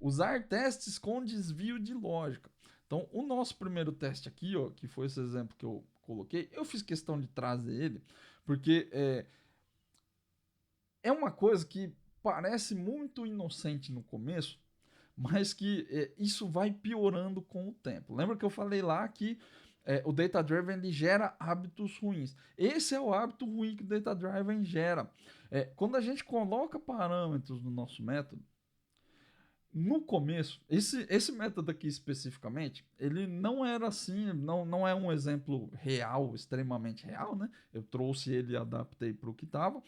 Usar testes com desvio de lógica. Então, o nosso primeiro teste aqui, ó, que foi esse exemplo que eu coloquei, eu fiz questão de trazer ele, porque é uma coisa que parece muito inocente no começo, mas que isso vai piorando com o tempo. Lembra que eu falei lá que o Data Driven ele gera hábitos ruins. Esse é o hábito ruim que o Data Driven gera. Quando a gente coloca parâmetros no nosso método, no começo, esse método aqui especificamente, ele não era assim, não é um exemplo real, extremamente real, né? Eu trouxe ele e adaptei para o que estava,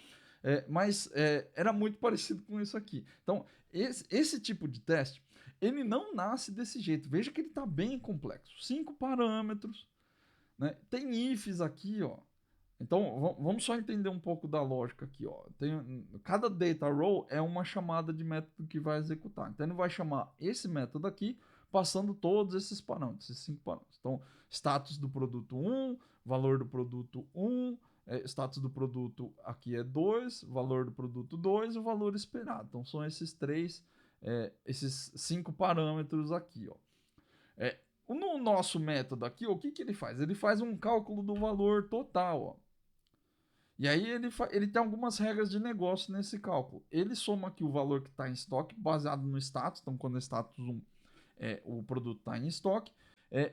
mas era muito parecido com isso aqui. Então, esse tipo de teste, ele não nasce desse jeito. Veja que ele está bem complexo. 5 parâmetros, né? Tem ifs aqui, ó. Então, vamos só entender um pouco da lógica aqui, ó. Cada data row é uma chamada de método que vai executar. Então, ele vai chamar esse método aqui, passando todos esses parâmetros, esses 5 parâmetros. Então, status do produto 1, valor do produto 1, status do produto aqui é 2, valor do produto 2 e o valor esperado. Então, são esses 5 parâmetros aqui, ó. No nosso método aqui, o que ele faz? Ele faz um cálculo do valor total, ó. E aí ele tem algumas regras de negócio nesse cálculo. Ele soma aqui o valor que está em estoque, baseado no status. Então, quando é status 1, o produto está em estoque.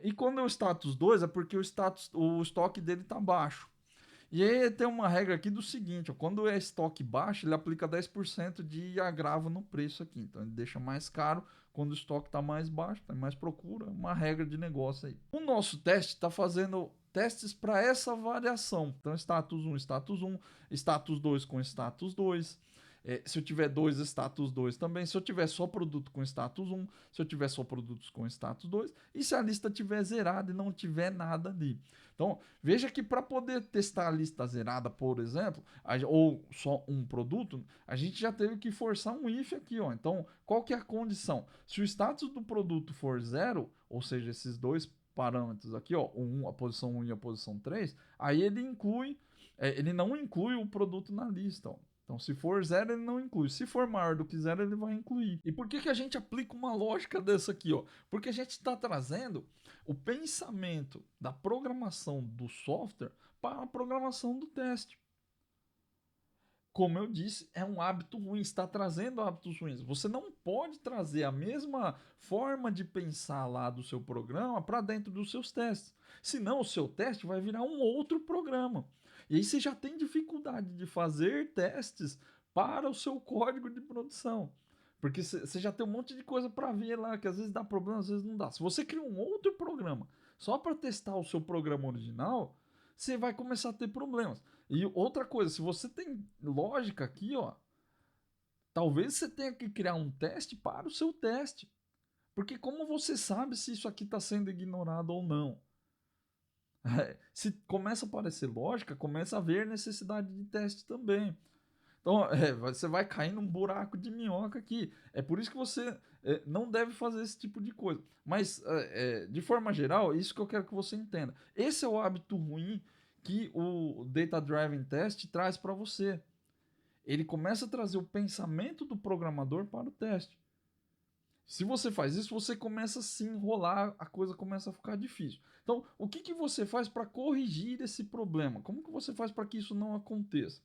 E quando é o status 2, é porque o estoque dele está baixo. E aí tem uma regra aqui do seguinte, ó, quando é estoque baixo, ele aplica 10% de agravo no preço aqui. Então ele deixa mais caro quando o estoque está mais baixo, tem mais procura, uma regra de negócio aí. O nosso teste está fazendo testes para essa variação. Então status 1, status 2 com status 2. Se eu tiver dois status 2 também, se eu tiver só produto com status 1, se eu tiver só produtos com status 2, e se a lista tiver zerada e não tiver nada ali. Então, veja que para poder testar a lista zerada, por exemplo, ou só um produto, a gente já teve que forçar um if aqui, ó. Então, qual que é a condição? Se o status do produto for zero, ou seja, esses dois parâmetros aqui, ó, a posição 1 e a posição 3, aí ele não inclui o produto na lista, ó. Então, se for zero, ele não inclui. Se for maior do que zero, ele vai incluir. E por que a gente aplica uma lógica dessa aqui, ó? Porque a gente está trazendo o pensamento da programação do software para a programação do teste. Como eu disse, é um hábito ruim, está trazendo hábitos ruins. Você não pode trazer a mesma forma de pensar lá do seu programa para dentro dos seus testes. Senão o seu teste vai virar um outro programa. E aí você já tem dificuldade de fazer testes para o seu código de produção. Porque você já tem um monte de coisa para ver lá, que às vezes dá problema, às vezes não dá. Se você cria um outro programa só para testar o seu programa original, você vai começar a ter problemas. E outra coisa, se você tem lógica aqui, ó, talvez você tenha que criar um teste para o seu teste. Porque como você sabe se isso aqui está sendo ignorado ou não? Se começa a aparecer lógica, começa a haver necessidade de teste também. Então, você vai cair num buraco de minhoca aqui. É por isso que você não deve fazer esse tipo de coisa. Mas, de forma geral, é isso que eu quero que você entenda. Esse é o hábito ruim que o Data Driven Test traz para você. Ele começa a trazer o pensamento do programador para o teste. Se você faz isso, você começa a se enrolar, a coisa começa a ficar difícil. Então, o que você faz para corrigir esse problema? Como que você faz para que isso não aconteça?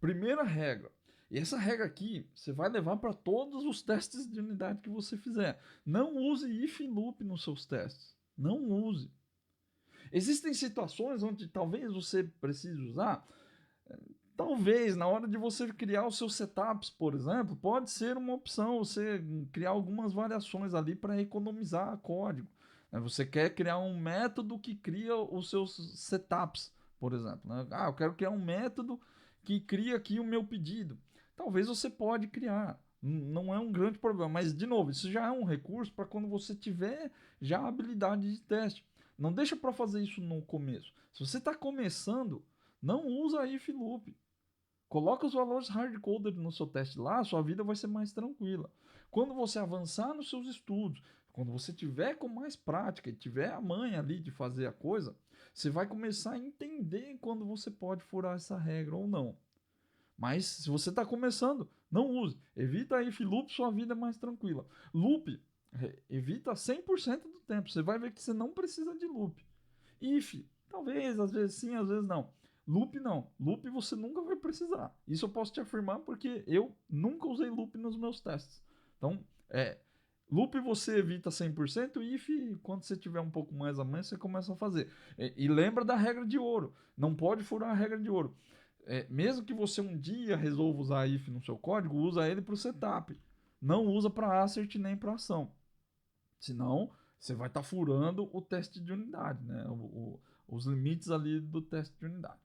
Primeira regra. E essa regra aqui você vai levar para todos os testes de unidade que você fizer. Não use if loop nos seus testes. Não use. Existem situações onde talvez você precise usar. Talvez na hora de você criar os seus setups, por exemplo, pode ser uma opção você criar algumas variações ali para economizar código. Você quer criar um método que cria os seus setups, por exemplo. Eu quero criar um método que cria aqui o meu pedido. Talvez você pode criar. Não é um grande problema, mas de novo, isso já é um recurso para quando você tiver já a habilidade de teste. Não deixa para fazer isso no começo. Se você está começando, não usa if loop. Coloca os valores hard-coded no seu teste lá, sua vida vai ser mais tranquila. Quando você avançar nos seus estudos, quando você tiver com mais prática e tiver a manha ali de fazer a coisa, você vai começar a entender quando você pode furar essa regra ou não. Mas se você está começando, não use. Evita if loop, sua vida é mais tranquila. Loop, evita 100% do tempo. Você vai ver que você não precisa de loop. If, talvez, às vezes sim, às vezes não. Loop não. Loop você nunca vai precisar. Isso eu posso te afirmar porque eu nunca usei loop nos meus testes. Então, loop você evita 100%, if, quando você tiver um pouco mais a mãe, você começa a fazer. E lembra da regra de ouro. Não pode furar a regra de ouro. Mesmo que você um dia resolva usar if no seu código, usa ele para o setup. Não usa para assert nem para ação. Senão, você vai estar furando o teste de unidade, né? Os limites ali do teste de unidade.